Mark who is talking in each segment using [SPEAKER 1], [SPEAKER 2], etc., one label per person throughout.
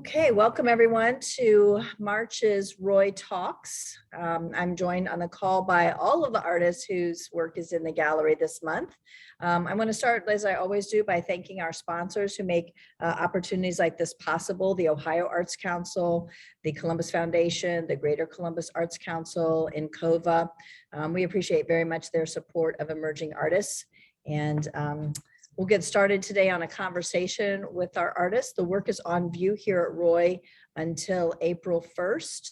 [SPEAKER 1] Okay, welcome everyone to March's Roy Talks. I'm joined on the call by all of the artists whose work is in the gallery this month. I want to start, as I always do, by thanking our sponsors who make opportunities like this possible: the Ohio Arts Council, the Columbus Foundation, the Greater Columbus Arts Council, INCOVA. We appreciate very much their support of emerging artists. And we'll get started today on a conversation with our artists. The work is on view here at Roy until April 1st.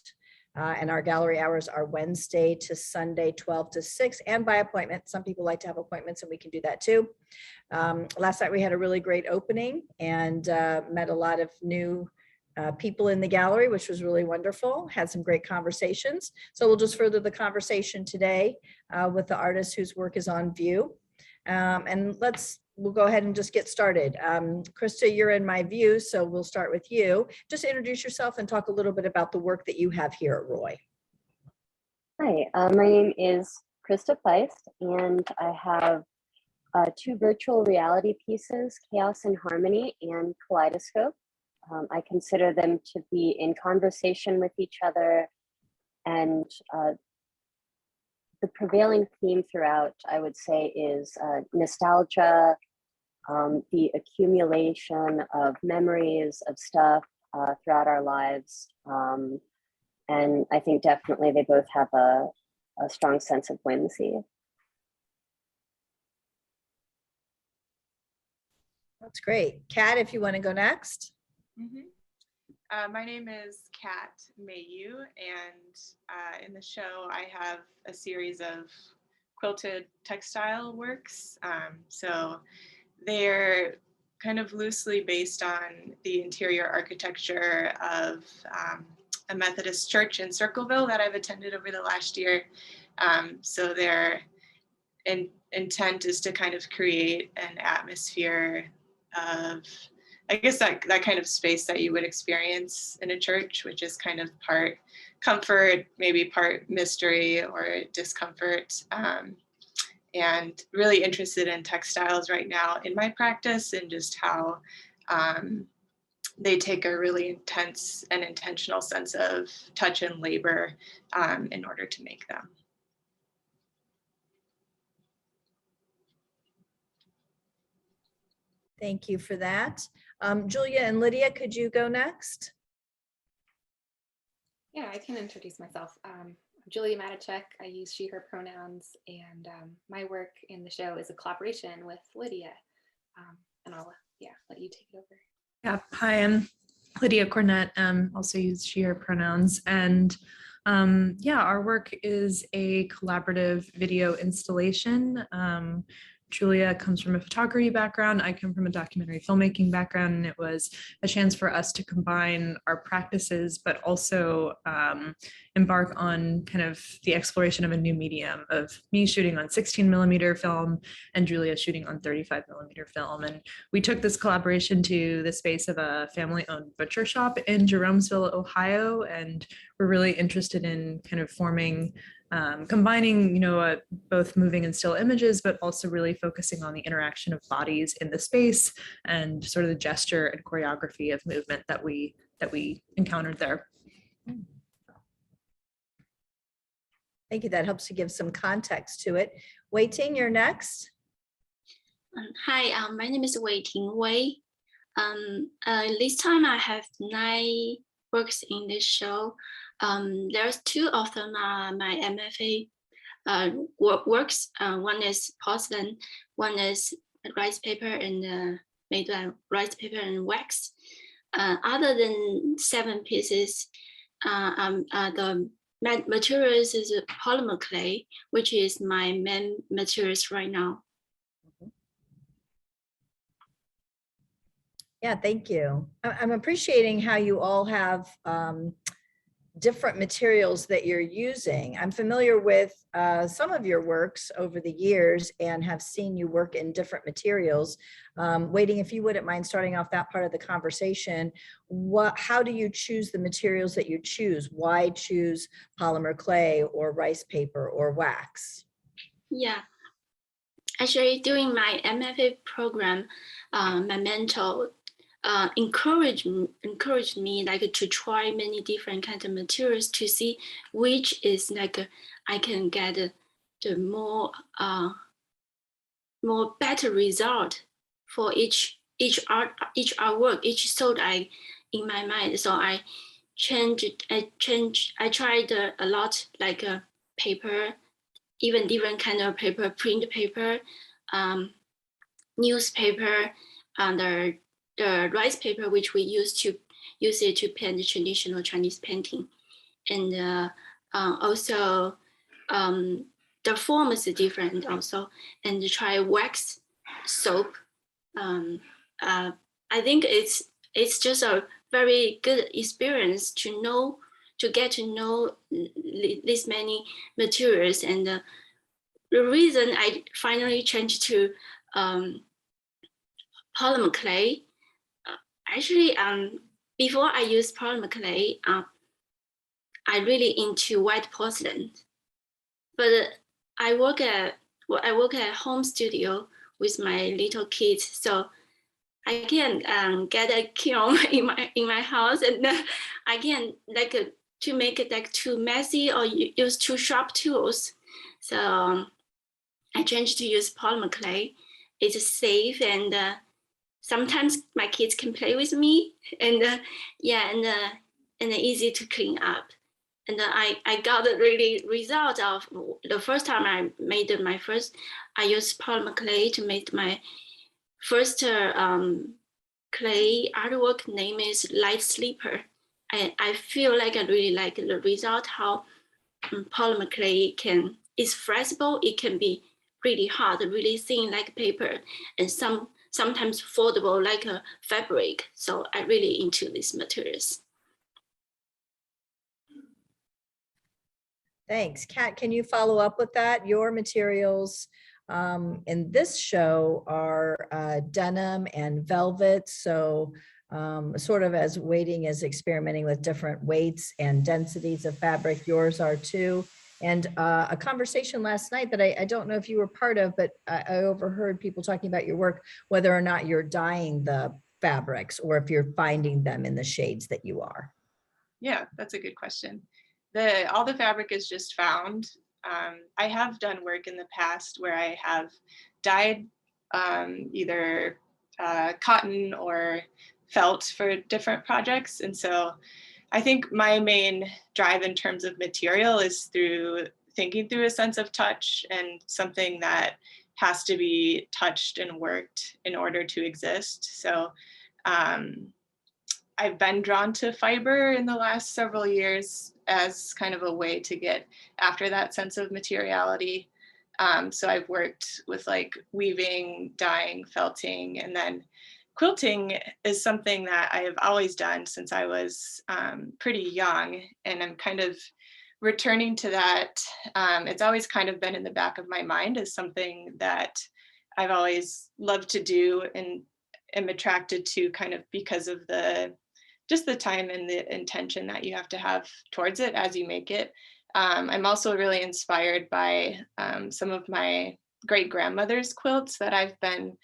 [SPEAKER 1] And our gallery hours are Wednesday to Sunday, 12 to 6, and by appointment. Some people like to have appointments, and we can do that too. Last night we had a really great opening and met a lot of new people in the gallery, which was really wonderful. Had some great conversations. So we'll just further the conversation today with the artists whose work is on view. And we'll go ahead and just get started. Krista, you're in my view, so we'll start with you. Just introduce yourself and talk a little bit about the work that you have here at Roy.
[SPEAKER 2] Hi, my name is Krista Faist, and I have two virtual reality pieces, Chaos and Harmony and Kaleidoscope. I consider them to be in conversation with each other, and the prevailing theme throughout, I would say, is nostalgia, the accumulation of memories of stuff throughout our lives. And I think definitely they both have a strong sense of whimsy.
[SPEAKER 1] That's great. Kat, if you want to go next.
[SPEAKER 3] Mm-hmm. My name is Kat Mailloux, and in the show I have a series of quilted textile works. So they're kind of loosely based on the interior architecture of a Methodist church in Circleville that I've attended over the last year. So their intent is to kind of create an atmosphere of, I guess, that kind of space that you would experience in a church, which is kind of part comfort, maybe part mystery or discomfort. And really interested in textiles right now in my practice, and just how they take a really intense and intentional sense of touch and labor in order to make them.
[SPEAKER 1] Thank you for that. Julia and Lydia, could you go next?
[SPEAKER 4] Yeah, I can introduce myself. I'm Julia Matejcek. I use she, her pronouns, and my work in the show is a collaboration with Lydia. And I'll let you take it over.
[SPEAKER 5] Yeah, hi, I'm Lydia Cornett, also use she, her pronouns. And our work is a collaborative video installation. Julia comes from a photography background. I come from a documentary filmmaking background, and it was a chance for us to combine our practices, but also embark on kind of the exploration of a new medium, of me shooting on 16mm film and Julia shooting on 35mm film. And we took this collaboration to the space of a family-owned butcher shop in Jeromesville, Ohio, and we're really interested in kind of forming combining, both moving and still images, but also really focusing on the interaction of bodies in the space and sort of the gesture and choreography of movement that we encountered there.
[SPEAKER 1] Thank you. That helps to give some context to it. Weiting, you're next.
[SPEAKER 6] Hi, my name is Weiting Wei. This time I have 9 works in this show. There's 2 of them are my MFA works. One is porcelain, one is rice paper and made by rice paper and wax. Other than 7 pieces, the materials is polymer clay, which is my main materials right now.
[SPEAKER 1] Yeah, thank you. I'm appreciating how you all have different materials that you're using. I'm familiar with some of your works over the years and have seen you work in different materials. Weiting, if you wouldn't mind starting off that part of the conversation, how do you choose the materials that you choose? Why choose polymer clay or rice paper or wax?
[SPEAKER 6] Yeah, actually during my MFA program, my mentor encouraged me like to try many different kinds of materials to see which is like I can get the more better result for each artwork, each sort I in my mind. So I tried a lot, like paper, even different kind of paper, print paper, newspaper, and the rice paper, which we use it to paint the traditional Chinese painting. And also the form is different also, and try wax soap. I think it's just a very good experience to get to know this many materials. And the reason I finally changed to polymer clay, actually, before I used polymer clay, I really into white porcelain. But I work at home studio with my little kids, so I can get a kiln in my house, and I can like to make it like too messy or use too sharp tools. So I changed to use polymer clay. It's safe, and sometimes my kids can play with me, and and easy to clean up. And I got a really result of the first time I made I used polymer clay to make my first clay artwork. Name is Light Sleeper. I feel like I really like the result, how polymer clay is flexible. It can be really hard, really thin like paper, and sometimes foldable like a fabric. So I really into these materials.
[SPEAKER 1] Thanks. Kat, can you follow up with that? Your materials in this show are denim and velvet. So sort of as Weiting is experimenting with different weights and densities of fabric, yours are too. And a conversation last night that I don't know if you were part of, but I overheard people talking about your work, whether or not you're dyeing the fabrics or if you're finding them in the shades that you are.
[SPEAKER 3] Yeah, that's a good question. All the fabric is just found. I have done work in the past where I have dyed either cotton or felt for different projects. And so I think my main drive in terms of material is through thinking through a sense of touch and something that has to be touched and worked in order to exist. So I've been drawn to fiber in the last several years as kind of a way to get after that sense of materiality. So I've worked with like weaving, dyeing, felting, and then quilting is something that I have always done since I was pretty young, and I'm kind of returning to that. It's always kind of been in the back of my mind as something that I've always loved to do and am attracted to, kind of because of just the time and the intention that you have to have towards it as you make it. I'm also really inspired by some of my great grandmother's quilts that I've been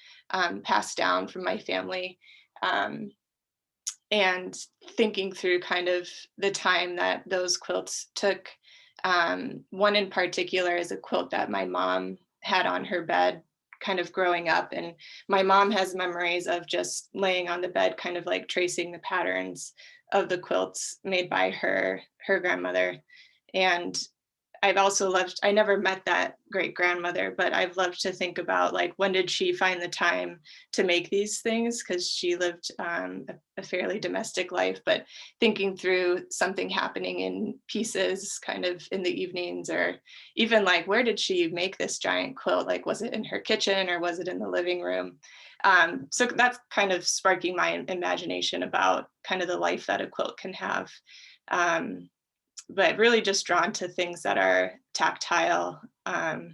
[SPEAKER 3] passed down from my family, and thinking through kind of the time that those quilts took. One in particular is a quilt that my mom had on her bed kind of growing up, and my mom has memories of just laying on the bed kind of like tracing the patterns of the quilts made by her grandmother. And I've also loved, I never met that great grandmother, but I've loved to think about like, when did she find the time to make these things? Because she lived a fairly domestic life, but thinking through something happening in pieces kind of in the evenings, or even like, where did she make this giant quilt? Like, was it in her kitchen or was it in the living room? So that's kind of sparking my imagination about kind of the life that a quilt can have. But really just drawn to things that are tactile, and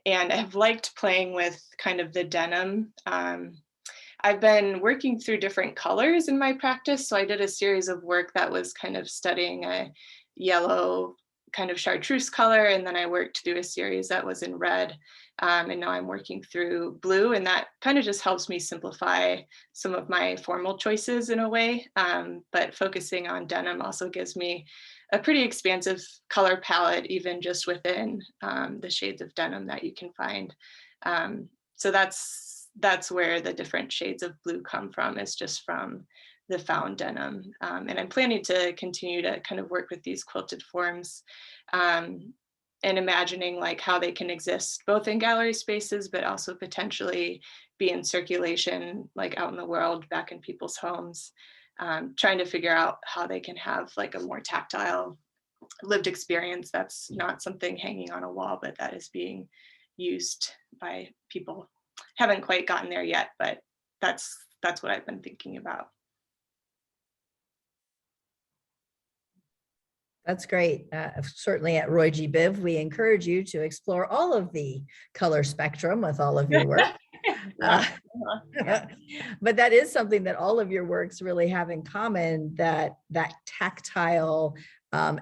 [SPEAKER 3] have liked playing with kind of the denim. I've been working through different colors in my practice. So I did a series of work that was kind of studying a yellow kind of chartreuse color, and then I worked through a series that was in red, and now I'm working through blue, and that kind of just helps me simplify some of my formal choices in a way, but focusing on denim also gives me a pretty expansive color palette, even just within the shades of denim that you can find. So that's where the different shades of blue come from, is just from the found denim. And I'm planning to continue to kind of work with these quilted forms, and imagining like how they can exist both in gallery spaces, but also potentially be in circulation, like out in the world, back in people's homes, trying to figure out how they can have like a more tactile lived experience that's not something hanging on a wall, but that is being used by people. Haven't quite gotten there yet, but that's what I've been thinking about.
[SPEAKER 1] That's great. Certainly at Roy G. Biv, we encourage you to explore all of the color spectrum with all of your work. But that is something that all of your works really have in common, that tactile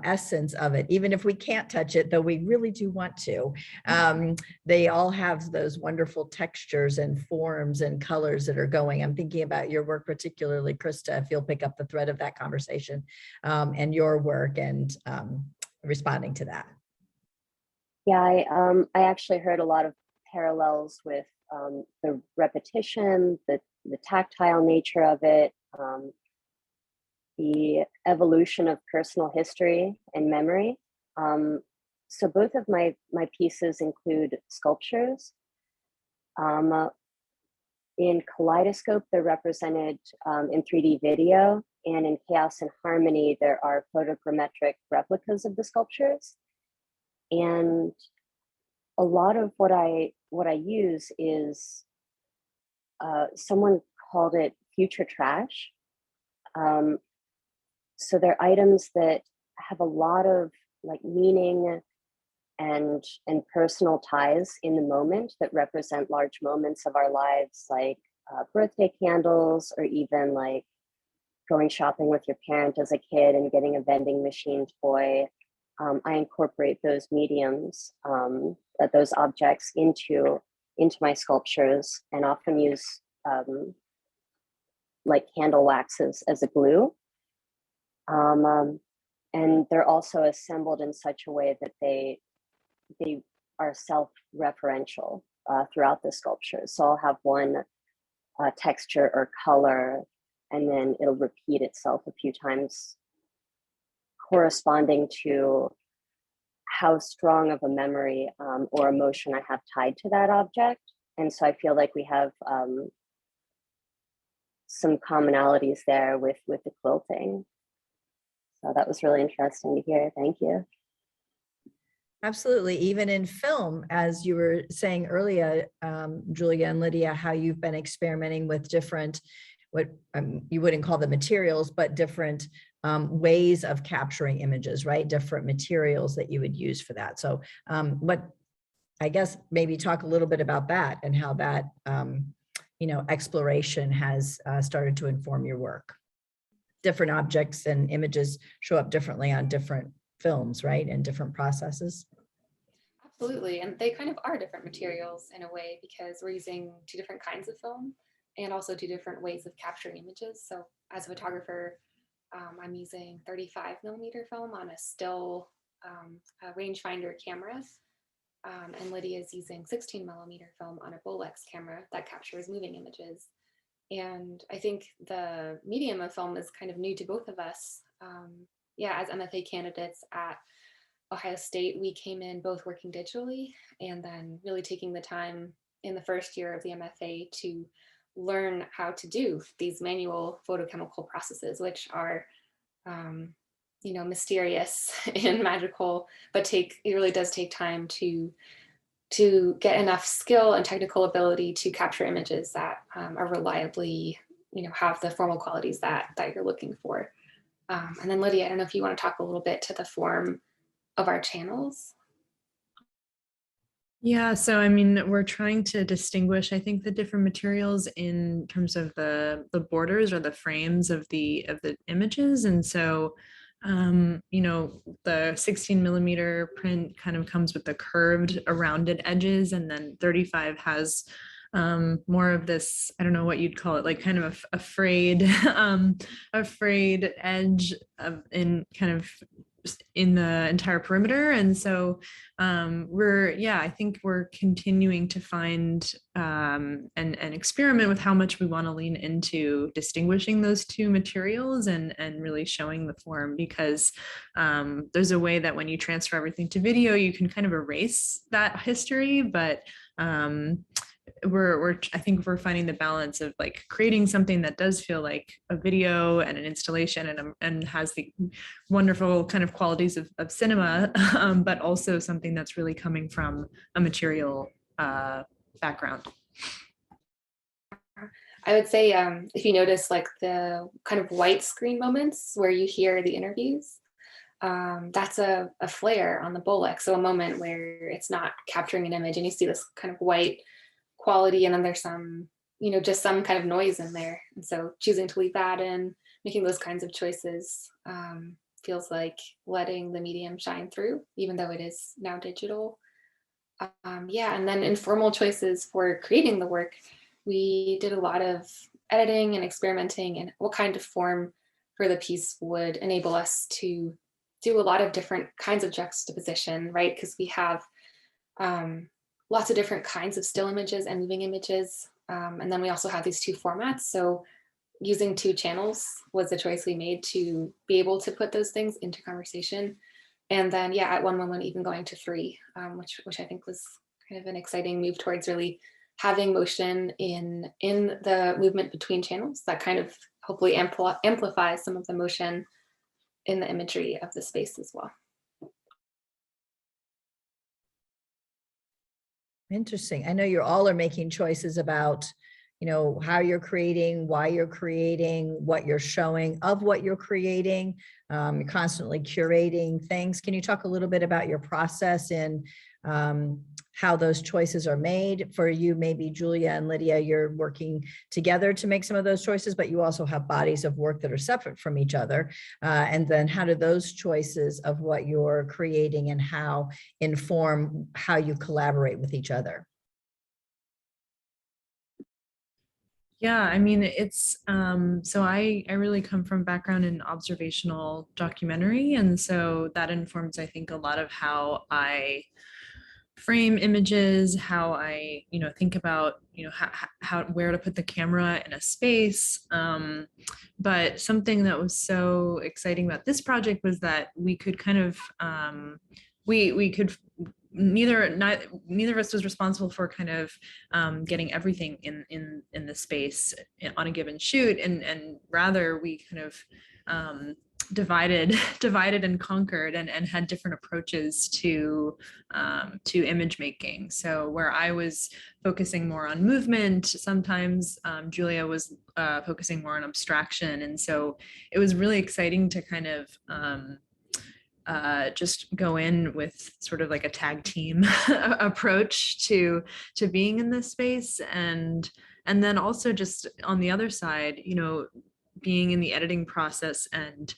[SPEAKER 1] essence of it. Even if we can't touch it, though we really do want to, they all have those wonderful textures and forms and colors that are going. I'm thinking about your work, particularly, Krista, if you'll pick up the thread of that conversation, and your work, and responding to that.
[SPEAKER 2] Yeah, I actually heard a lot of parallels with the repetition, the tactile nature of it, the evolution of personal history and memory. So both of my pieces include sculptures. In Kaleidoscope, they're represented in 3D video, and in Chaos and Harmony, there are photogrammetric replicas of the sculptures. And a lot of what I use is, someone called it future trash. So they're items that have a lot of like meaning and personal ties in the moment, that represent large moments of our lives, like birthday candles, or even like going shopping with your parent as a kid and getting a vending machine toy. I incorporate those mediums, those objects into my sculptures, and often use like candle waxes as a glue. And they're also assembled in such a way that they are self-referential throughout the sculpture. So I'll have one texture or color, and then it'll repeat itself a few times, corresponding to how strong of a memory or emotion I have tied to that object. And so I feel like we have some commonalities there with the quilting. So that was really interesting to hear. Thank you.
[SPEAKER 1] Absolutely. Even in film, as you were saying earlier, Julia and Lydia, how you've been experimenting with different, what you wouldn't call them materials, but different ways of capturing images, right? Different materials that you would use for that. So I guess maybe talk a little bit about that, and how that, exploration has started to inform your work. Different objects and images show up differently on different films, right? And different processes.
[SPEAKER 4] Absolutely, and they kind of are different materials in a way, because we're using two different kinds of film and also two different ways of capturing images. So as a photographer, I'm using 35mm film on a still a rangefinder camera, and Lydia is using 16mm film on a Bolex camera that captures moving images. And I think the medium of film is kind of new to both of us. As MFA candidates at Ohio State, we came in both working digitally, and then really taking the time in the first year of the MFA to learn how to do these manual photochemical processes, which are, mysterious and magical, but it really does take time to get enough skill and technical ability to capture images that are reliably, have the formal qualities that you're looking for. And then Lydia, I don't know if you want to talk a little bit to the form of our channels.
[SPEAKER 5] Yeah, so I mean, we're trying to distinguish, I think, the different materials in terms of the borders or the frames of the images. And so you know, the 16 millimeter print kind of comes with the curved, rounded edges, and then 35 has more of this, I don't know what you'd call it, like kind of a frayed, a frayed edge in kind of in the entire perimeter. And so I think we're continuing to find and experiment with how much we want to lean into distinguishing those two materials and really showing the form, because there's a way that when you transfer everything to video, you can kind of erase that history, but I think we're finding the balance of like creating something that does feel like a video and an installation and has the wonderful kind of qualities of cinema, but also something that's really coming from a material background.
[SPEAKER 4] I would say if you notice like the kind of white screen moments where you hear the interviews, that's a flare on the Bolek. So a moment where it's not capturing an image and you see this kind of white quality, and then there's some, you know, just some kind of noise in there. And so choosing to leave that in, making those kinds of choices feels like letting the medium shine through, even though it is now digital. And then informal choices for creating the work. We did a lot of editing and experimenting and what kind of form for the piece would enable us to do a lot of different kinds of juxtaposition, right? Because we have lots of different kinds of still images and moving images. And then we also have these two formats. So using two channels was a choice we made to be able to put those things into conversation. And then, at one moment, even going to 3, which I think was kind of an exciting move towards really having motion in the movement between channels that kind of hopefully amplifies some of the motion in the imagery of the space as well.
[SPEAKER 1] Interesting. I know you all are making choices about, you know, how you're creating, why you're creating, what you're showing of what you're creating. You're constantly curating things. Can you talk a little bit about your process in how those choices are made for you? Maybe Julia and Lydia, you're working together to make some of those choices, but you also have bodies of work that are separate from each other. And then how do those choices of what you're creating and how inform how you collaborate with each other?
[SPEAKER 5] Yeah, I mean, it's so I really come from background in observational documentary, and so that informs, I think, a lot of how I frame images, how I, you know, think about, you know, how where to put the camera in a space. But something that was so exciting about this project was that we could kind of we could neither of us was responsible for kind of getting everything in the space on a given shoot, and rather we kind of divided and conquered and had different approaches to image making. So where I was focusing more on movement, sometimes Julia was focusing more on abstraction, and so it was really exciting to kind of just go in with sort of like a tag team approach to being in this space, and then also just on the other side, you know, being in the editing process and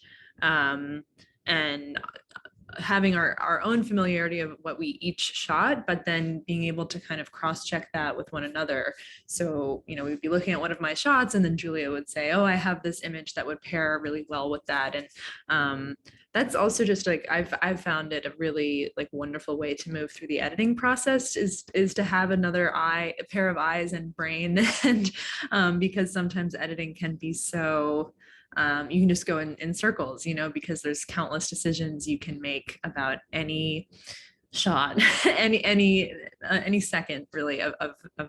[SPEAKER 5] having our own familiarity of what we each shot, but then being able to kind of cross-check that with one another. So, you know, we'd be looking at one of my shots and then Julia would say, oh, I have this image that would pair really well with that. And that's also just like, I've found it a really like wonderful way to move through the editing process is to have another eye, a pair of eyes and brain. And because sometimes editing can be so, you can just go in circles, you know, because there's countless decisions you can make about any shot, any second really of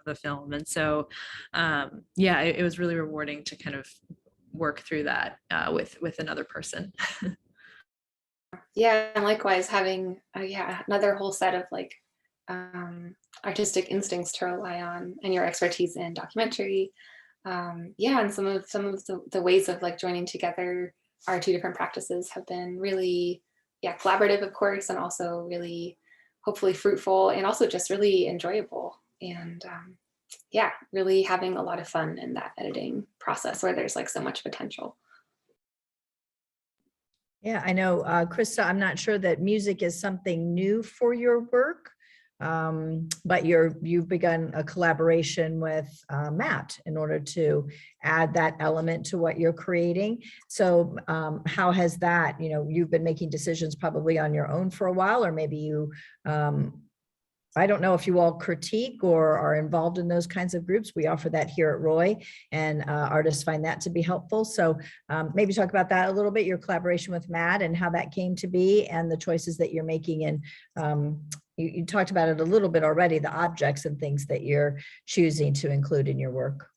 [SPEAKER 5] the film. And so, it was really rewarding to kind of work through that with another person.
[SPEAKER 4] Yeah, and likewise having another whole set of like artistic instincts to rely on, and your expertise in documentary. And some of the ways of like joining together our two different practices have been really collaborative, of course, and also really hopefully fruitful, and also just really enjoyable, and really having a lot of fun in that editing process where there's like so much potential.
[SPEAKER 1] Yeah, I know, Krista, I'm not sure that music is something new for your work, but you've begun a collaboration with Matt in order to add that element to what you're creating. So how has that, you've been making decisions probably on your own for a while, or maybe you, I don't know if you all critique or are involved in those kinds of groups. We offer that here at Roy, and artists find that to be helpful. So maybe talk about that a little bit, your collaboration with Matt and how that came to be and the choices that you're making. And you talked about it a little bit already, the objects and things that you're choosing to include in your work.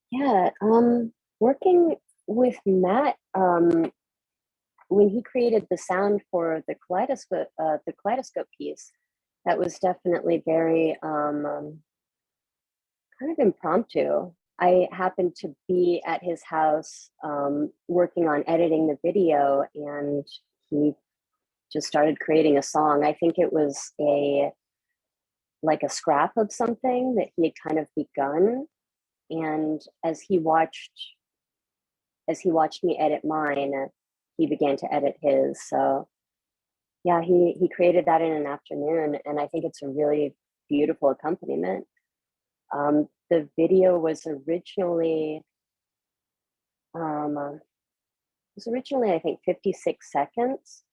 [SPEAKER 2] Yeah, working with Matt, when he created the sound for the kaleidoscope piece, that was definitely very kind of impromptu. I happened to be at his house working on editing the video, and he just started creating a song. I think it was like a scrap of something that he had kind of begun. And as he watched me edit mine, he began to edit his. So yeah, he created that in an afternoon, and I think it's a really beautiful accompaniment. The video was originally I think 56 seconds,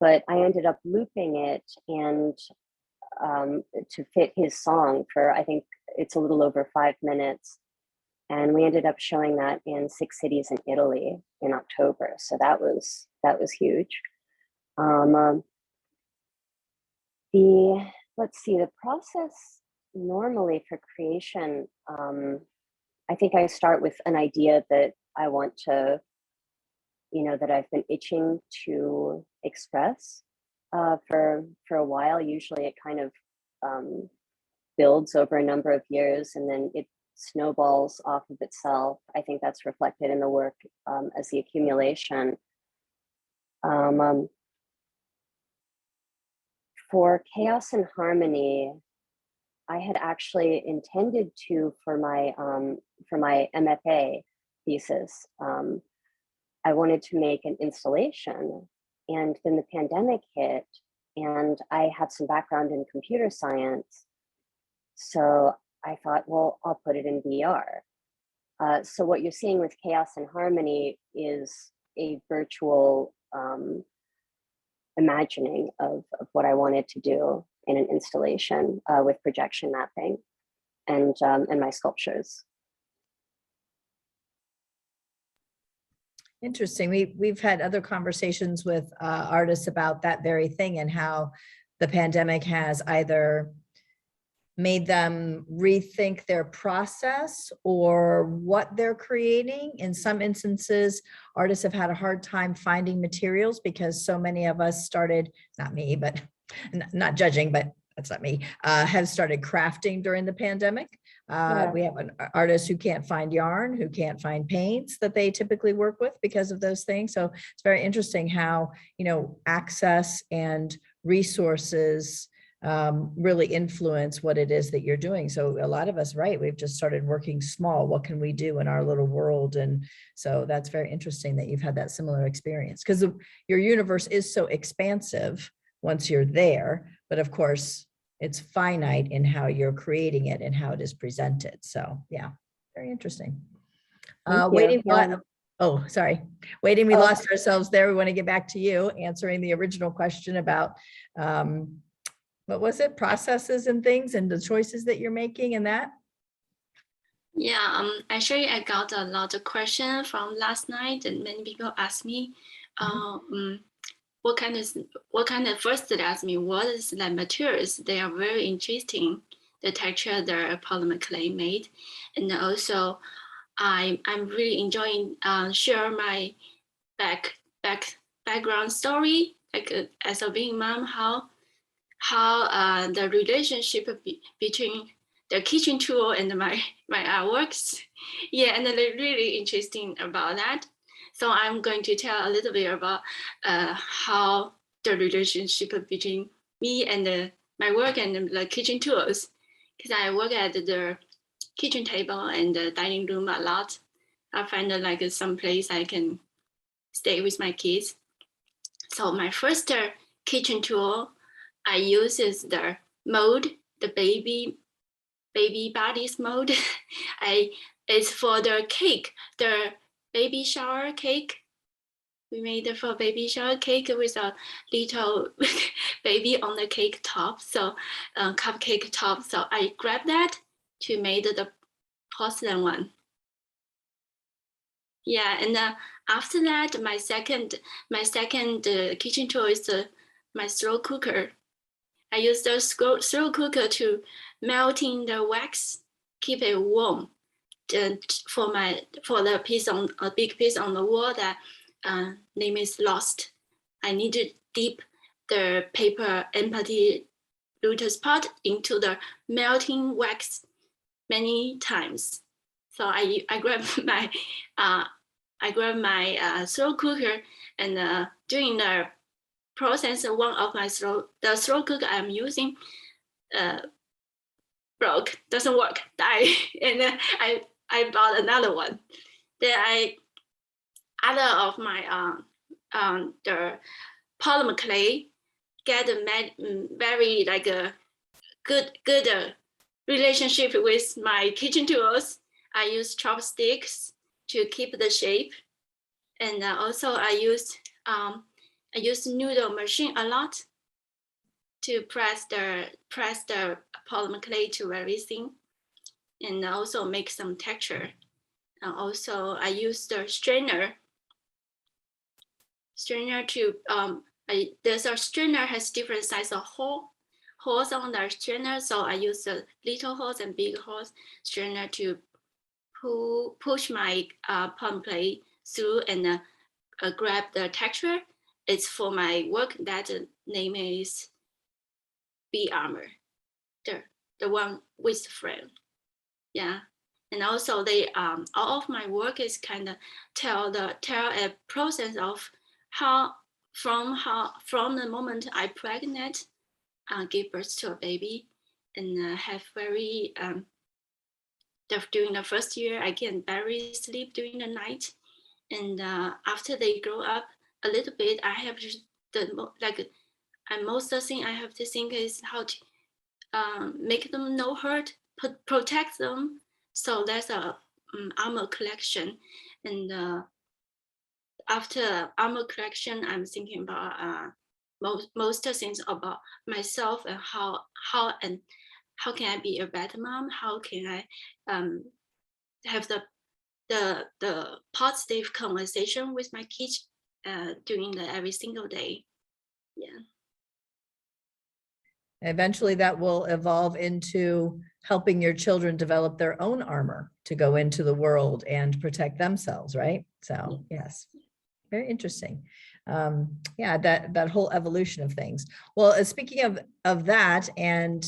[SPEAKER 2] but I ended up looping it and to fit his song for, I think it's a little over 5 minutes. And we ended up showing that in 6 cities in Italy in October. So that was huge. Let's see, the process normally for creation, I think I start with an idea that I want to, that I've been itching to express for a while. Usually it kind of builds over a number of years, and then it snowballs off of itself. I think that's reflected in the work as the accumulation. For Chaos and Harmony, I had actually intended to, for my MFA thesis, I wanted to make an installation, and then the pandemic hit, and I have some background in computer science. So I thought, well, I'll put it in VR. So what you're seeing with Chaos and Harmony is a virtual imagining of what I wanted to do in an installation with projection mapping and my sculptures.
[SPEAKER 1] Interesting. We've had other conversations with artists about that very thing, and how the pandemic has either made them rethink their process or what they're creating. In some instances, artists have had a hard time finding materials because so many of us started, not me, but not judging, but that's not me, have started crafting during the pandemic.
[SPEAKER 2] Yeah.
[SPEAKER 1] We have artists who can't find yarn, who can't find paints that they typically work with because of those things. So it's very interesting how, access and resources really influence what it is that you're doing. So a lot of us, right, we've just started working small. What can we do in our little world? And so that's very interesting that you've had that similar experience, because your universe is so expansive once you're there, but of course it's finite in how you're creating it and how it is presented. So yeah, very interesting. Weiting, oh, sorry. Weiting, we lost ourselves there. We want to get back to you answering the original question about what was it? Processes and things and the choices that you're making and that?
[SPEAKER 6] Yeah, actually I got a lot of questions from last night, and many people asked me, what kind of first they asked me, what is the materials? They are very interesting, the texture the polymer clay made. And also I'm really enjoying share my background story, like as a being mom, how the relationship between the kitchen tool and my artworks. Yeah, and they're really interesting about that. So I'm going to tell a little bit about how the relationship between me and my work and the kitchen tools, because I work at the kitchen table and the dining room a lot. I find like some place I can stay with my kids. So my first kitchen tool I use is the mold, the baby bodies mold. It's for the cake, the baby shower cake. We made it for baby shower cake with a little baby on the cake top, so cupcake top. So I grabbed that to make the porcelain one. Yeah, and after that, my second kitchen tool is my slow cooker. I use the slow cooker to melting the wax, keep it warm. For the piece on a big piece on the wall that name is lost. I need to dip the paper empty lotus pot into the melting wax many times. So I grab my slow cooker, and during the process, one of my slow cooker I'm using broke, doesn't work, die, and then I bought another one. Then other of my the polymer clay get a very like a good relationship with my kitchen tools. I use chopsticks to keep the shape, and also I use noodle machine a lot to press the polymer clay to very thin, and also make some texture. And also I use the strainer to there's a strainer has different size of holes on the strainer, so I use the little holes and big holes strainer to push my polymer clay through and grab the texture. It's for my work that name is Bee Armor, the one with the frame. Yeah, and also they all of my work is kind of tell a process of how from the moment I pregnant, give birth to a baby, and have very during the first year I can barely sleep during the night, and after they grow up a little bit, I have and most of the thing I have to think is how to make them no hurt, protect them. So that's a armor collection, and after armor collection, I'm thinking about most things about myself and how can I be a better mom? How can I have the positive conversation with my kids during every single day? Yeah.
[SPEAKER 1] Eventually that will evolve into helping your children develop their own armor to go into the world and protect themselves, right? So yes, very interesting. Yeah, that whole evolution of things. Well, speaking of that, and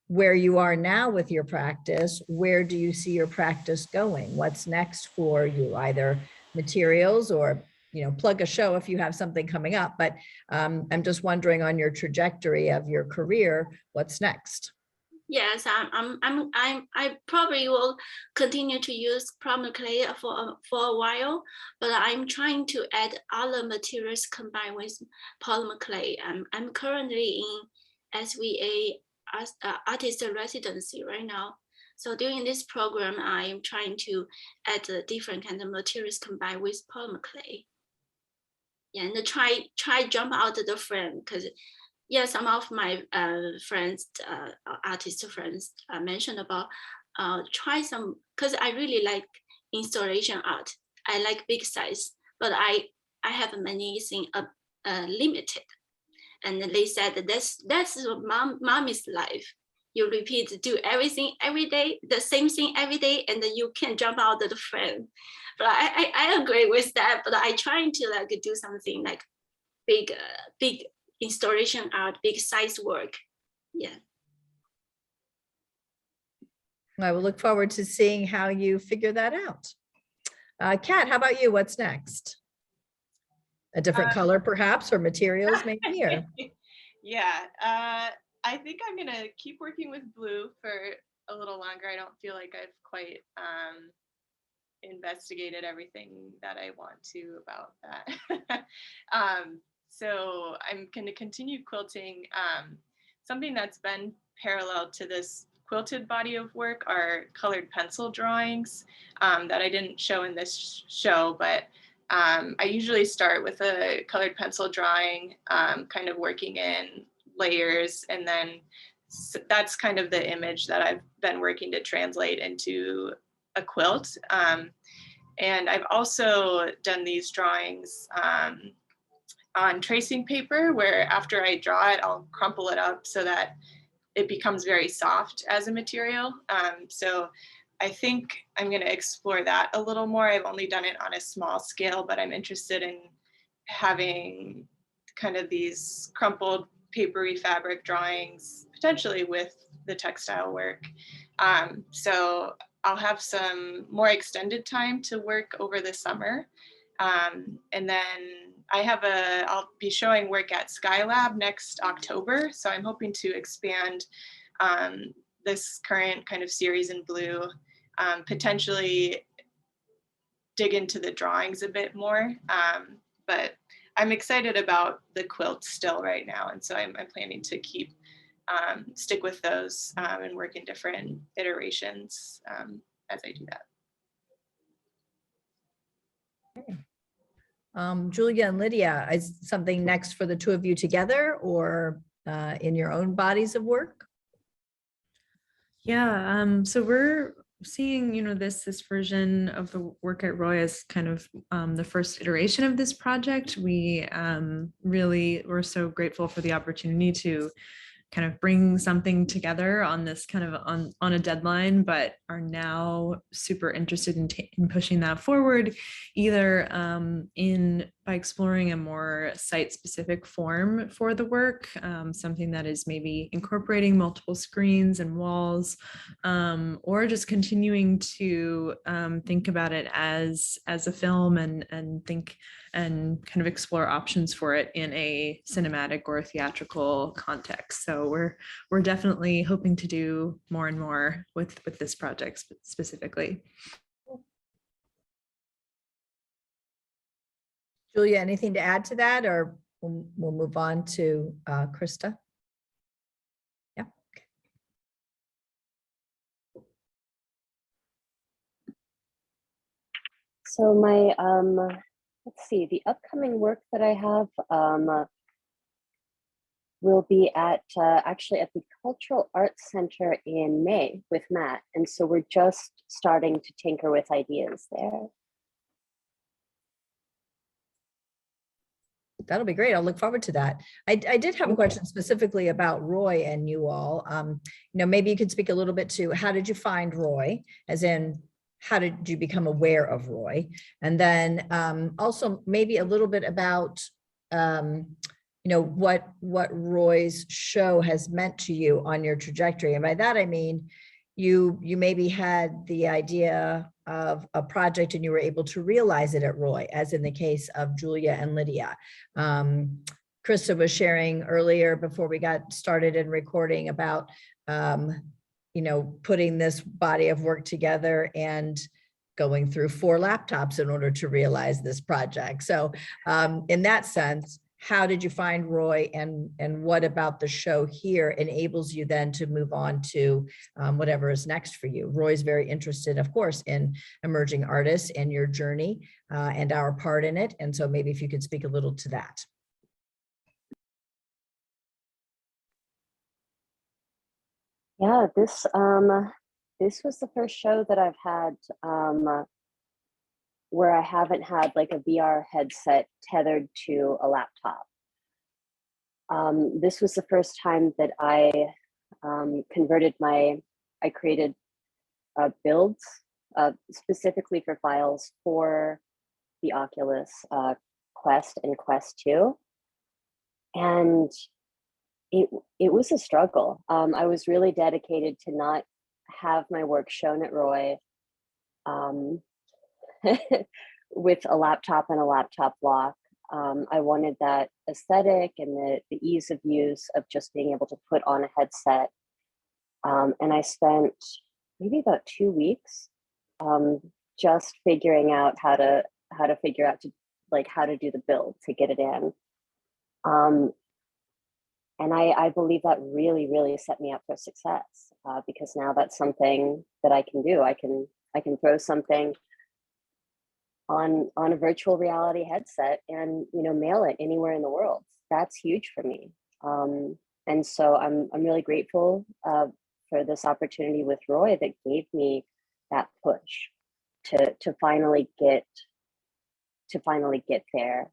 [SPEAKER 1] where you are now with your practice, where do you see your practice going? What's next for you? Either materials or plug a show if you have something coming up, but I'm just wondering on your trajectory of your career, what's next?
[SPEAKER 6] Yes, I probably will continue to use polymer clay for a while, but I'm trying to add other materials combined with polymer clay. I'm currently in SVA artist residency right now. So during this program, I'm trying to add different kind of materials combined with polymer clay. Yeah, and try jump out of the frame, because yeah, some of my friends, artist friends, mentioned about try some, because I really like installation art. I like big size, but I have many things limited. And they said that's mommy's life. You do everything every day, the same thing every day, and then you can jump out of the frame. But I agree with that. But I trying to do something like big installation art, big size work. Yeah.
[SPEAKER 1] I will look forward to seeing how you figure that out. Kat, how about you? What's next? A different color perhaps, or materials maybe? Or?
[SPEAKER 3] Yeah, I think I'm gonna keep working with blue for a little longer. I don't feel like I've quite investigated everything that I want to about that. So I'm going to continue quilting. Something that's been parallel to this quilted body of work are colored pencil drawings that I didn't show in this show, but I usually start with a colored pencil drawing, kind of working in layers, and then that's kind of the image that I've been working to translate into a quilt. And I've also done these drawings on tracing paper, where after I draw it, I'll crumple it up so that it becomes very soft as a material. So I think I'm going to explore that a little more. I've only done it on a small scale, but I'm interested in having kind of these crumpled papery fabric drawings, potentially with the textile work. So I'll have some more extended time to work over the summer. And then I'll be showing work at Skylab next October. So I'm hoping to expand this current kind of series in blue, potentially dig into the drawings a bit more. But I'm excited about the quilt still right now. And so I'm planning to stick with those and work in different iterations as I do that.
[SPEAKER 1] Julia and Lydia, is something next for the two of you together or in your own bodies of work?
[SPEAKER 5] Yeah, so we're seeing, this version of the work at Roy as kind of the first iteration of this project. We really were so grateful for the opportunity to kind of bring something together on this kind of on a deadline, but are now super interested in pushing that forward, either by exploring a more site-specific form for the work, something that is maybe incorporating multiple screens and walls, or just continuing to think about it as a film and think and kind of explore options for it in a cinematic or a theatrical context. So we're definitely hoping to do more and more with this project specifically.
[SPEAKER 1] Julia, anything to add to that, or we'll move on to Krista? Yeah.
[SPEAKER 2] So my, let's see, the upcoming work that I have will be at actually at the Cultural Arts Center in May with Matt. And so we're just starting to tinker with ideas there.
[SPEAKER 1] That'll be great. I'll look forward to that. I did have a question specifically about Roy and you all. Maybe you could speak a little bit to how did you find Roy, as in how did you become aware of Roy? And then also maybe a little bit about what Roy's show has meant to you on your trajectory. And by that, I mean, you maybe had the idea of a project and you were able to realize it at Roy, as in the case of Julia and Lydia. Krista was sharing earlier before we got started in recording about, putting this body of work together and going through 4 laptops in order to realize this project. So in that sense, how did you find Roy, and what about the show here enables you then to move on to whatever is next for you? Roy's very interested, of course, in emerging artists and your journey and our part in it. And so maybe if you could speak a little to that.
[SPEAKER 2] Yeah, this was the first show that I've had where I haven't had like a VR headset tethered to a laptop. This was the first time that I I created builds specifically for files for the Oculus Quest and Quest 2. And it was a struggle. I was really dedicated to not have my work shown at Roy with a laptop and a laptop lock. I wanted that aesthetic and the ease of use of just being able to put on a headset. And I spent maybe about 2 weeks just figuring out how to figure out how to do the build to get it in. And I believe that really set me up for success, because now that's something that I can do. I can throw something on a virtual reality headset and, you know, mail it anywhere in the world. That's huge for me. And so I'm really grateful for this opportunity with Roy that gave me that push to finally get there.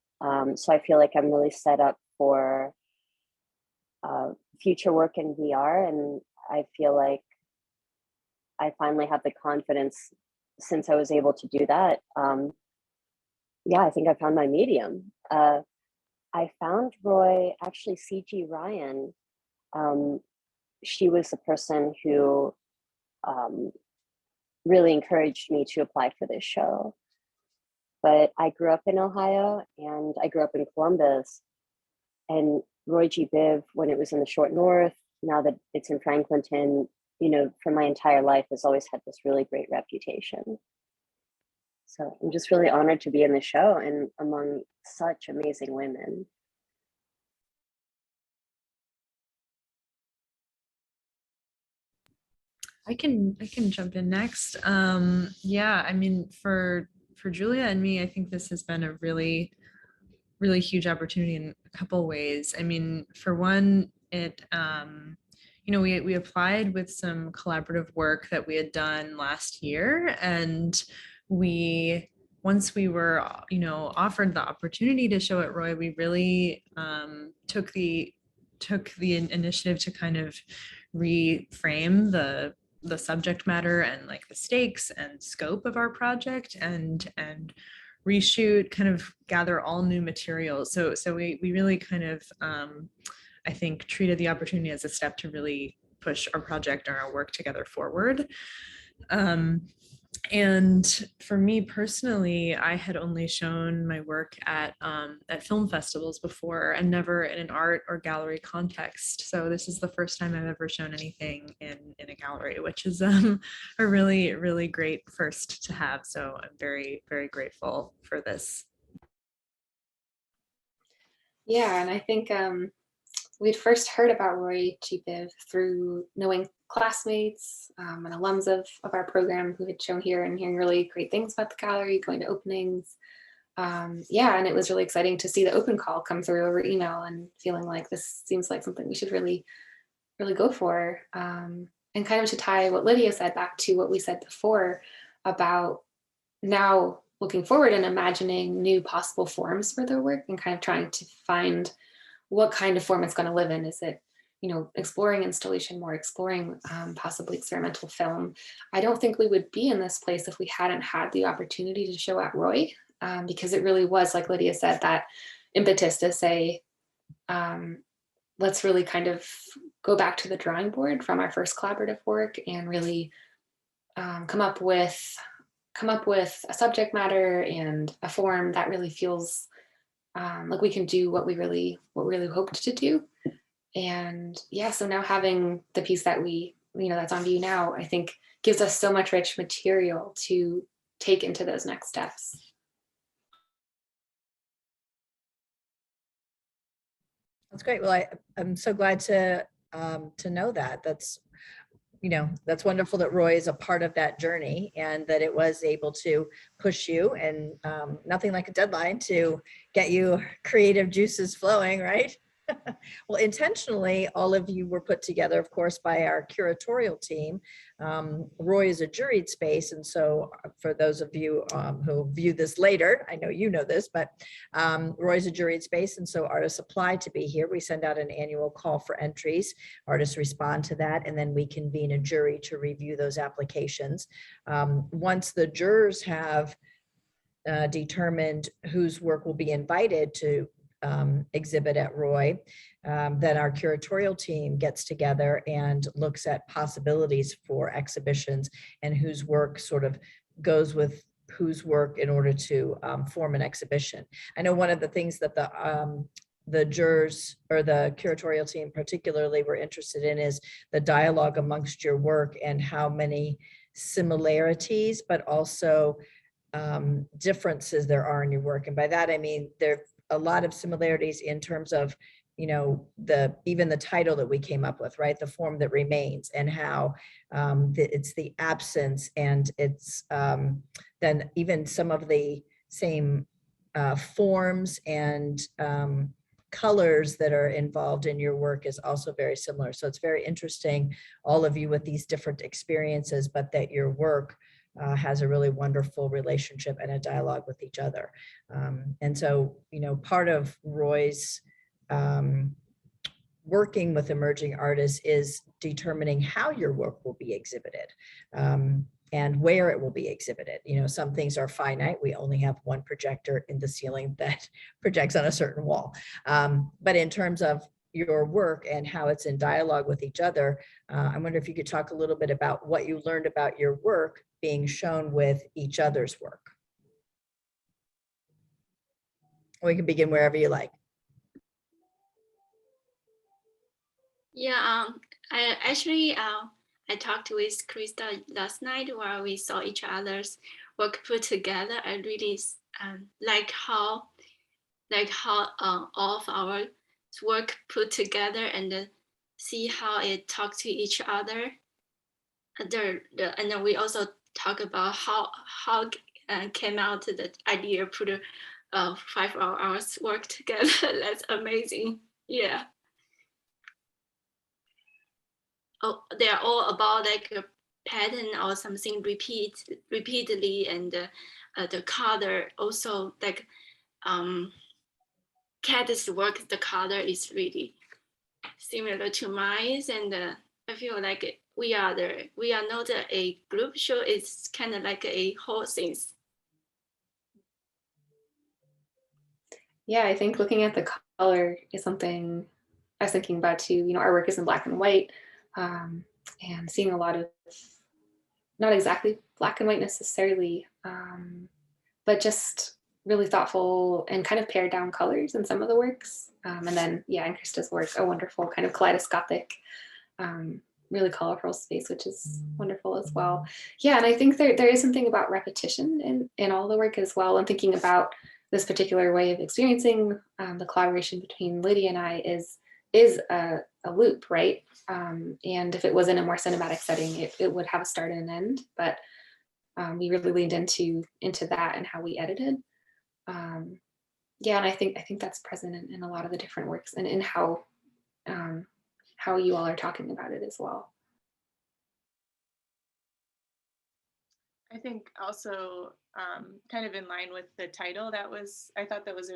[SPEAKER 2] So I feel like I'm really set up for future work in VR, and I feel like I finally have the confidence since I was able to do that. Yeah, I think I found my medium. I found Roy, actually, CG Ryan. She was the person who really encouraged me to apply for this show. But I grew up in Ohio and I grew up in Columbus, and Roy G. Biv, when it was in the short north, now that it's in Franklinton, you know, for my entire life has always had this really great reputation. So I'm just really honored to be in the show and among such amazing women.
[SPEAKER 5] I can jump in next. Yeah, I mean, for Julia and me, I think this has been a really huge opportunity in a couple ways. I mean, for one, it you know, we applied with some collaborative work that we had done last year, and once we were, you know, offered the opportunity to show at Roy, we really took the initiative to kind of reframe the subject matter and like the stakes and scope of our project, and reshoot, kind of gather all new materials. So we really kind of I think treated the opportunity as a step to really push our project and our work together forward. And for me personally, I had only shown my work at film festivals before, and never in an art or gallery context. So this is the first time I've ever shown anything in a gallery, which is a really great first to have. So I'm very grateful for this.
[SPEAKER 4] Yeah, and I think we'd first heard about Roy G. Biv through knowing classmates and alums of our program who had shown here, and hearing really great things about the gallery, going to openings. Yeah, and it was really exciting to see the open call come through over email, and feeling like this seems like something we should really go for. And kind of to tie what Lydia said back to what we said before about now looking forward and imagining new possible forms for their work, and kind of trying to find what kind of form it's going to live in. Is it, you know, exploring installation more, exploring possibly experimental film? I don't think we would be in this place if we hadn't had the opportunity to show at Roy, because it really was, like Lydia said, that impetus to say, let's really kind of go back to the drawing board from our first collaborative work, and really come up with a subject matter and a form that really feels like we can do what we really hoped to do. And yeah, so now having the piece that that's on view now, I think gives us so much rich material to take into those next steps.
[SPEAKER 1] That's great. Well, I'm so glad to know that. That's wonderful that Roy is a part of that journey, and that it was able to push you, and nothing like a deadline to get you creative juices flowing, right? Well, intentionally, all of you were put together, of course, by our curatorial team. Roy is a juried space, and so for those of you who view this later, I know you know this, but Roy's a juried space, and so artists apply to be here. We send out an annual call for entries. Artists respond to that, and then we convene a jury to review those applications. Once the jurors have determined whose work will be invited to exhibit at Roy, then our curatorial team gets together and looks at possibilities for exhibitions, and whose work sort of goes with whose work in order to form an exhibition. I know one of the things that the jurors, or the curatorial team particularly, were interested in is the dialogue amongst your work, and how many similarities, but also differences there are in your work. And by that, I mean, there are a lot of similarities in terms of, you know, even the title that we came up with, right? The form that remains, and how it's the absence, and it's then even some of the same forms and colors that are involved in your work is also very similar. So it's very interesting, all of you with these different experiences, but that your work has a really wonderful relationship and a dialogue with each other. And so, you know, part of Roy's working with emerging artists is determining how your work will be exhibited. And where it will be exhibited. You know, some things are finite. We only have one projector in the ceiling that projects on a certain wall. But in terms of your work and how it's in dialogue with each other, I wonder if you could talk a little bit about what you learned about your work being shown with each other's work. We can begin wherever you like.
[SPEAKER 6] Yeah, I talked with Krista last night while we saw each other's work put together. I really like how all of our work put together, and see how it talks to each other. And then we also talk about how came out the idea to put 5 hours work together. That's amazing. Yeah. Oh, they're all about like a pattern or something repeatedly, and the color also, like Kat's work, the color is really similar to mine, and I feel like we are not a group show. It's kind of like a whole thing.
[SPEAKER 4] Yeah, I think looking at the color is something I was thinking about too. You know, our work is in black and white, and seeing a lot of, not exactly black and white necessarily, but just really thoughtful and kind of pared down colors in some of the works. And then, yeah, in Krista's work, a wonderful kind of kaleidoscopic, really colorful space, which is wonderful as well. Yeah, and I think there is something about repetition in all the work as well. And thinking about this particular way of experiencing the collaboration between Lydia and I is a loop, right? And if it was in a more cinematic setting, it would have a start and an end. But we really leaned into that and how we edited. Yeah, and I think that's present in a lot of the different works, and in how you all are talking about it as well.
[SPEAKER 3] I think also kind of in line with the title, I thought that was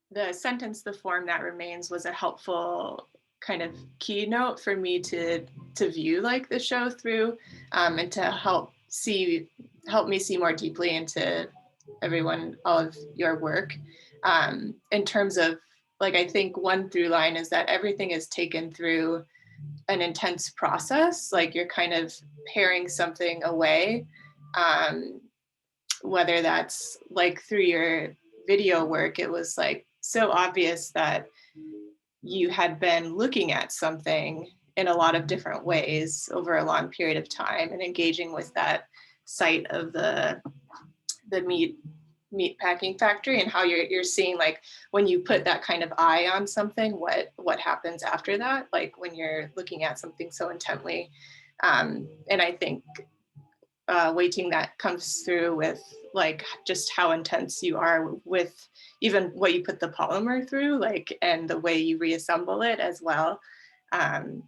[SPEAKER 3] the sentence, "the form that remains," was a helpful kind of keynote for me to view like the show through, and to help me see more deeply into all of your work, in terms of, like, I think one through line is that everything is taken through an intense process. Like, you're kind of paring something away, whether that's like through your video work, it was like so obvious that you had been looking at something in a lot of different ways over a long period of time, and engaging with that site of the meat packing factory, and how you're seeing, like, when you put that kind of eye on something, what happens after that, like when you're looking at something so intently. And I think Weiting, that comes through with like just how intense you are with even what you put the polymer through, like, and the way you reassemble it as well. And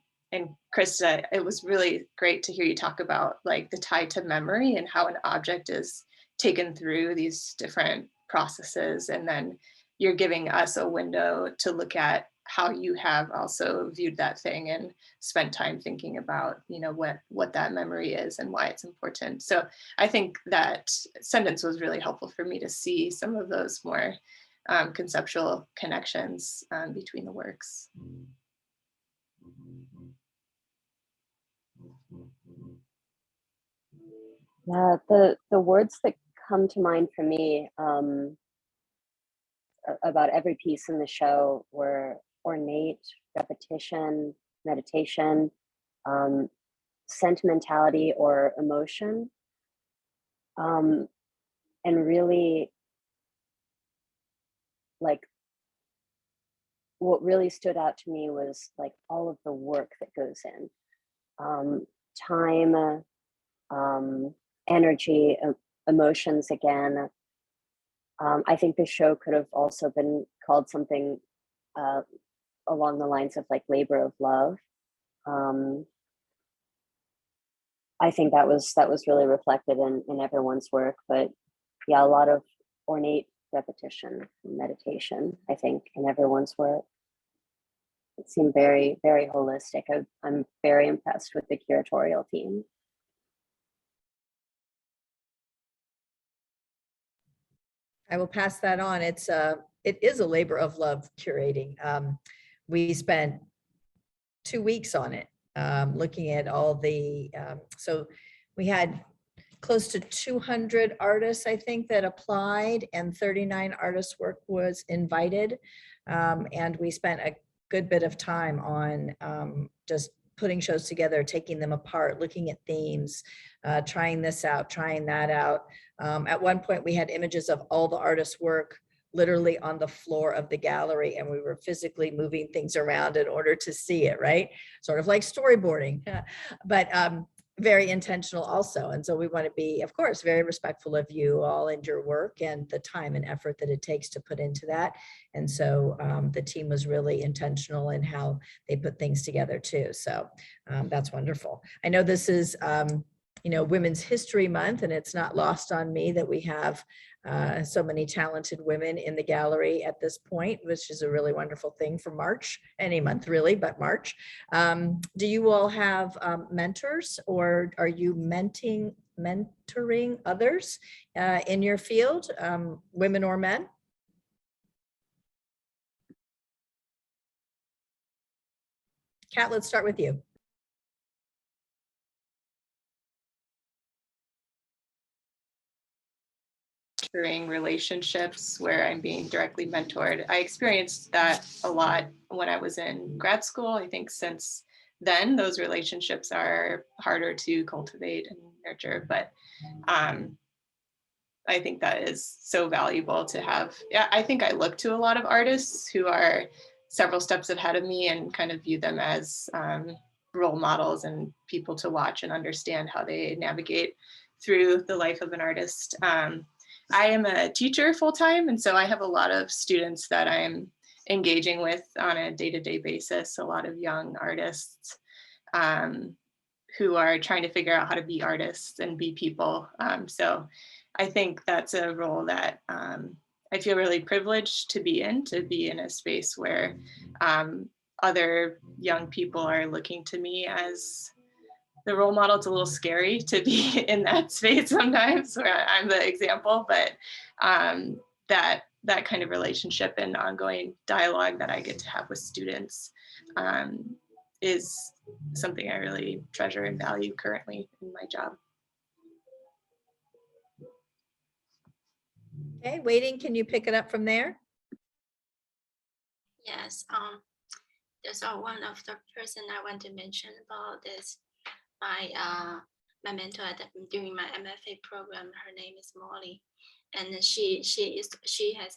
[SPEAKER 3] Krista, it was really great to hear you talk about like the tie to memory, and how an object is taken through these different processes, and then you're giving us a window to look at how you have also viewed that thing and spent time thinking about, you know, what that memory is and why it's important. So I think that sentence was really helpful for me to see some of those more conceptual connections between the works.
[SPEAKER 2] Yeah, the words that come to mind for me about every piece in the show were ornate, repetition, meditation. sentimentality or emotion. And really, like, what really stood out to me was like all of the work that goes in, time, energy, emotions again. I think the show could have also been called something along the lines of like labor of love. I think that was really reflected in everyone's work, but yeah, a lot of ornate repetition and meditation, I think, in everyone's work. It seemed very, very holistic. I'm very impressed with the curatorial team.
[SPEAKER 1] I will pass that on. It is a labor of love curating. We spent 2 weeks on it, looking at all the, so we had close to 200 artists, I think, that applied, and 39 artists' work was invited. And we spent a good bit of time on just putting shows together, taking them apart, looking at themes, trying this out, trying that out. At one point, we had images of all the artists' work literally on the floor of the gallery, and we were physically moving things around in order to see it, right? Sort of like storyboarding, but very intentional also. And so we want to be, of course, very respectful of you all and your work and the time and effort that it takes to put into that. And so the team was really intentional in how they put things together too. So that's wonderful. I know this is, you know, Women's History Month, and it's not lost on me that we have so many talented women in the gallery at this point, which is a really wonderful thing for March, any month really, but March. Do you all have mentors, or are you mentoring others in your field, women or men? Kat, let's start with you.
[SPEAKER 3] Relationships where I'm being directly mentored. I experienced that a lot when I was in grad school. I think since then, those relationships are harder to cultivate and nurture, but I think that is so valuable to have. Yeah, I think I look to a lot of artists who are several steps ahead of me and kind of view them as role models and people to watch and understand how they navigate through the life of an artist. I am a teacher full-time, and so I have a lot of students that I'm engaging with on a day-to-day basis, a lot of young artists who are trying to figure out how to be artists and be people. So I think that's a role that I feel really privileged to be in a space where other young people are looking to me as the role model. It's a little scary to be in that space sometimes where I'm the example, but that kind of relationship and ongoing dialogue that I get to have with students is something I really treasure and value currently in my job.
[SPEAKER 1] Okay, Weiting, can you pick it up from there?
[SPEAKER 6] Yes, there's one of the person I want to mention about this. My mentor during my MFA program, her name is Molly, and she has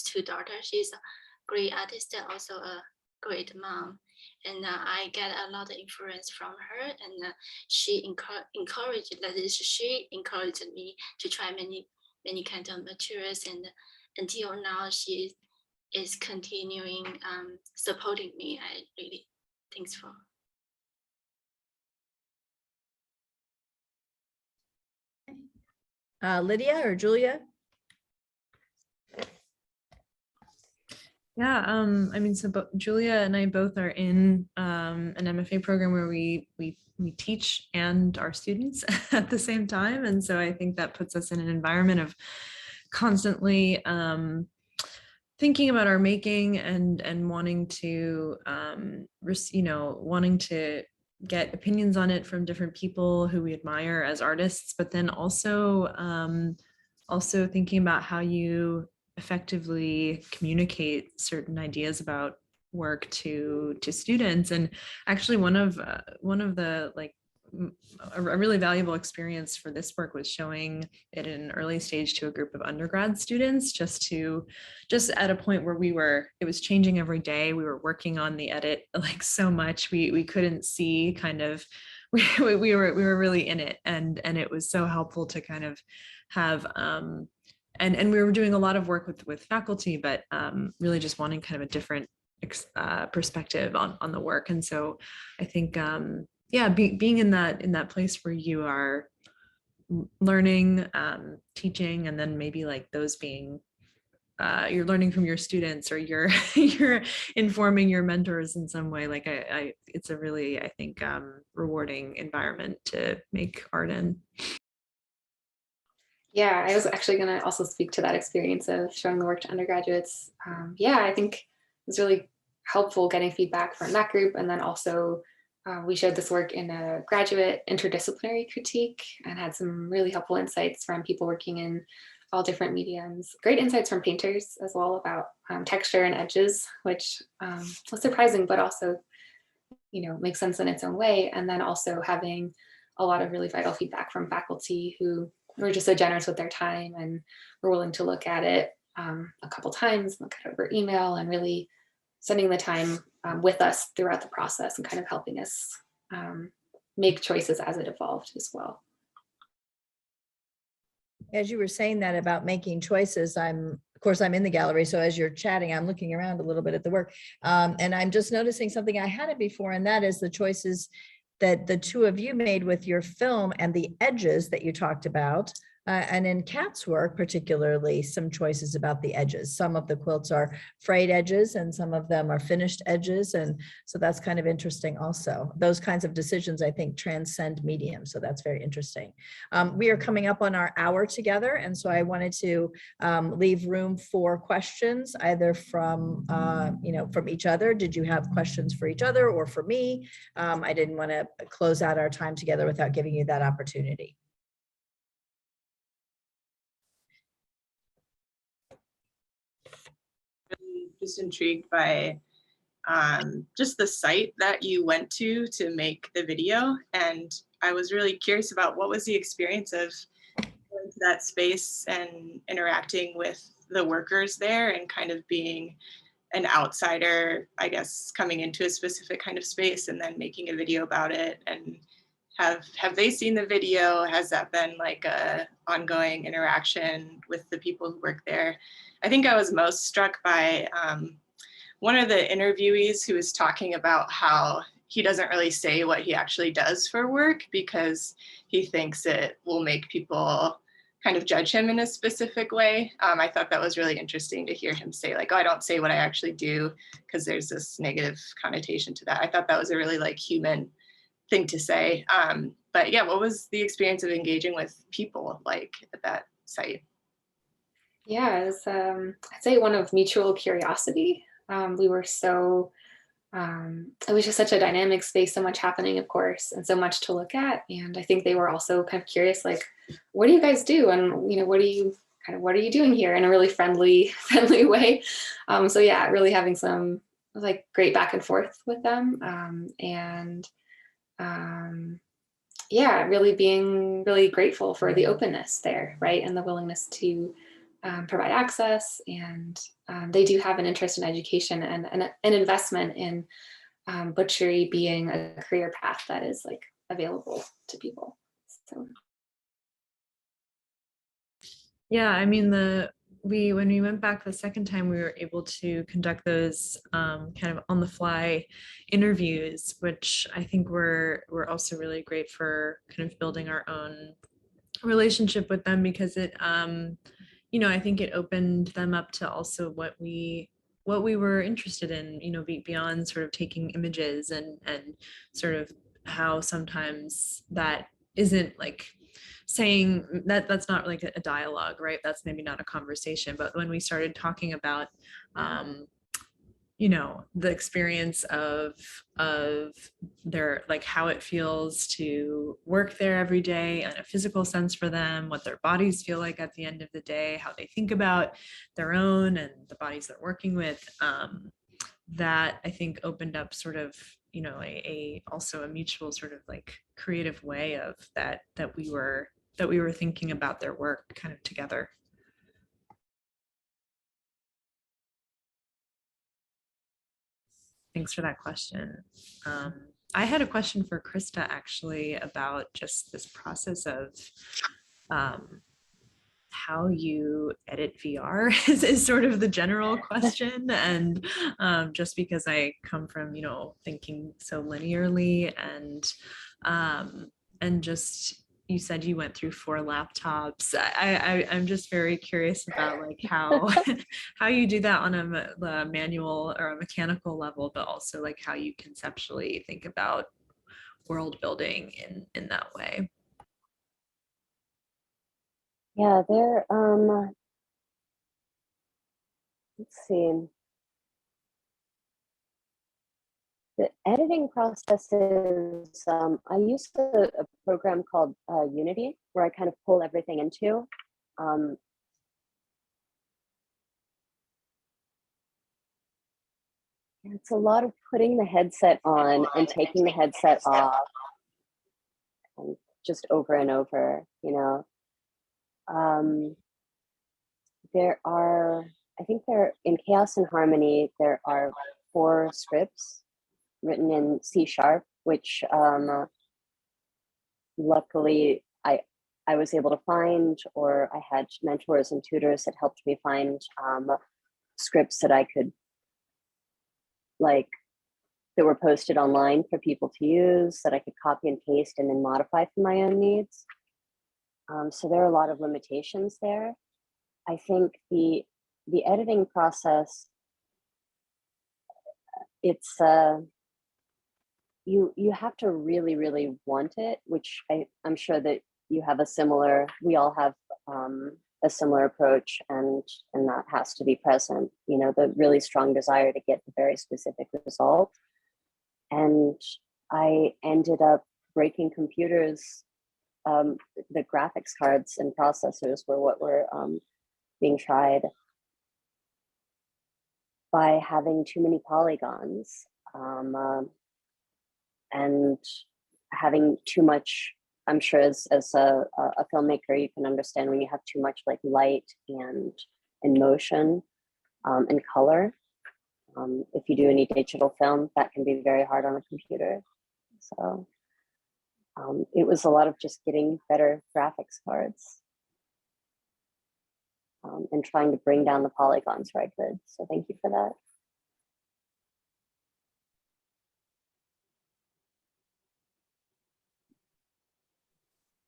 [SPEAKER 6] 2 daughters. She's a great artist and also a great mom, and I get a lot of influence from her. And she encouraged me to try many kinds of materials, and until now she is continuing supporting me. I really thankful.
[SPEAKER 1] Lydia or Julia?
[SPEAKER 5] Yeah, I mean, so Julia and I both are in an MFA program where we teach and our students at the same time. And so I think that puts us in an environment of constantly thinking about our making and wanting to, wanting to get opinions on it from different people who we admire as artists, but then also thinking about how you effectively communicate certain ideas about work to students. And actually one of the like a really valuable experience for this work was showing it in an early stage to a group of undergrad students, just at a point where it was changing every day. We were working on the edit like so much, we couldn't see kind of, we were really in it, and it was so helpful to kind of have, and we were doing a lot of work with faculty, but really just wanting kind of a different perspective on the work. And so I think, being in that place where you are learning, teaching, and then maybe like those being, you're learning from your students, or you're informing your mentors in some way. Like it's a really, I think, rewarding environment to make art in.
[SPEAKER 4] Yeah, I was actually going to also speak to that experience of showing the work to undergraduates. I think it was really helpful getting feedback from that group. And then also we showed this work in a graduate interdisciplinary critique and had some really helpful insights from people working in all different mediums. Great insights from painters as well about texture and edges, which was surprising, but also, makes sense in its own way. And then also having a lot of really vital feedback from faculty who were just so generous with their time and were willing to look at it a couple times, look at it over email, and really spending the time with us throughout the process and kind of helping us make choices as it evolved as well.
[SPEAKER 1] As you were saying that about making choices, of course, I'm in the gallery. So as you're chatting, I'm looking around a little bit at the work. And I'm just noticing something I hadn't before, and that is the choices that the two of you made with your film and the edges that you talked about. And in Kat's work, particularly, some choices about the edges. Some of the quilts are frayed edges and some of them are finished edges. And so that's kind of interesting also. Those kinds of decisions, I think, transcend medium. So that's very interesting. We are coming up on our hour together. And so I wanted to leave room for questions, either from, from each other. Did you have questions for each other or for me? I didn't want to close out our time together without giving you that opportunity.
[SPEAKER 3] Just intrigued by just the site that you went to make the video. And I was really curious about what was the experience of going to that space and interacting with the workers there and kind of being an outsider, I guess, coming into a specific kind of space and then making a video about it. And have they seen the video? Has that been like a ongoing interaction with the people who work there? I think I was most struck by one of the interviewees who was talking about how he doesn't really say what he actually does for work because he thinks it will make people kind of judge him in a specific way. I thought that was really interesting to hear him say, like, oh, I don't say what I actually do because there's this negative connotation to that. I thought that was a really like human thing to say. But yeah, what was the experience of engaging with people like at that site?
[SPEAKER 4] Yeah, it was, I'd say one of mutual curiosity. We were so, it was just such a dynamic space, so much happening, of course, and so much to look at. And I think they were also kind of curious, like, what do you guys do? And, what are you doing here in a really friendly way? So yeah, really having some like great back and forth with them. Yeah, really being really grateful for the openness there, right? And the willingness to provide access, and they do have an interest in education and an investment in butchery being a career path that is like available to people. So
[SPEAKER 5] yeah, I mean, when we went back the second time, we were able to conduct those kind of on the fly interviews, which I think were also really great for kind of building our own relationship with them, because it I think it opened them up to also what we were interested in, beyond sort of taking images and sort of how sometimes that isn't like saying that's not like a dialogue, right? That's maybe not a conversation. But when we started talking about the experience of their, like, how it feels to work there every day in a physical sense for them, what their bodies feel like at the end of the day, how they think about their own and the bodies they're working with, that I think opened up sort of you know, also a mutual sort of like creative way of that we were thinking about their work kind of together. Thanks for that question. I had a question for Krista actually about just this process of how you edit VR is sort of the general question. And just because I come from, you know, thinking so linearly and just, you said you went through 4 laptops. I'm just very curious about like how how you do that on a manual or a mechanical level, but also like how you conceptually think about world building in that way.
[SPEAKER 2] Yeah, let's see. The editing process is, I use a program called Unity, where I kind of pull everything into. It's a lot of putting the headset on and taking the headset off, and just over and over, you know. I think in Chaos and Harmony, there are 4 scripts written in C#, which luckily I was able to find, or I had mentors and tutors that helped me find scripts that I could, like, that were posted online for people to use, that I could copy and paste and then modify for my own needs. So there are a lot of limitations there. I think the editing process, it's you have to really, really want it, which I'm sure that you have we all have a similar approach, and that has to be present, you know, the really strong desire to get the very specific result. And I ended up breaking computers. The graphics cards and processors were what were being tried, by having too many polygons and having too much. I'm sure as a filmmaker, you can understand when you have too much like light and motion and color. If you do any digital film, that can be very hard on a computer. So it was a lot of just getting better graphics cards and trying to bring down the polygons where I could. So thank you for that.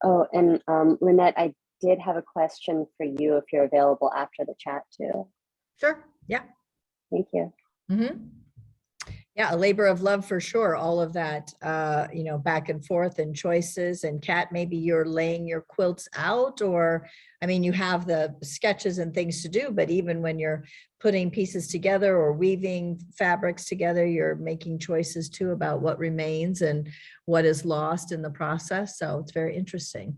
[SPEAKER 2] Oh, and Lynette, I did have a question for you if you're available after the chat too.
[SPEAKER 1] Sure. Yeah.
[SPEAKER 2] Thank you.
[SPEAKER 1] Mm-hmm. Yeah, a labor of love for sure. All of that, you know, back and forth and choices. And Kat, maybe you're laying your quilts out, or, I mean, you have the sketches and things to do, but even when you're putting pieces together or weaving fabrics together, you're making choices too about what remains and what is lost in the process. So it's very interesting.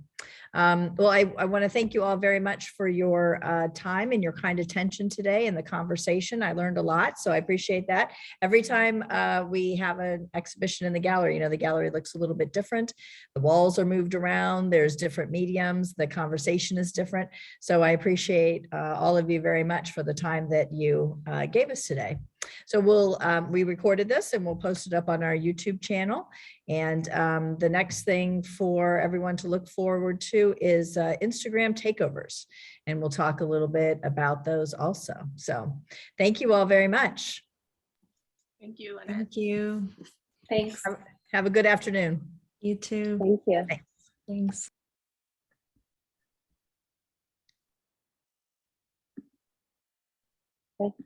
[SPEAKER 1] Well, I want to thank you all very much for your time and your kind attention today and the conversation. I learned a lot, so I appreciate that. Every time we have an exhibition in the gallery, you know, the gallery looks a little bit different. The walls are moved around, there's different mediums, the conversation is different. So I appreciate all of you very much for the time that you gave us today. So we recorded this and we'll post it up on our YouTube channel. And the next thing for everyone to look forward to is Instagram takeovers. And we'll talk a little bit about those also. So thank you all very much.
[SPEAKER 3] Thank you, Lynette.
[SPEAKER 5] Thank you.
[SPEAKER 4] Thanks.
[SPEAKER 1] Have a good afternoon.
[SPEAKER 5] You too.
[SPEAKER 2] Thank you.
[SPEAKER 5] Thanks.
[SPEAKER 2] Okay.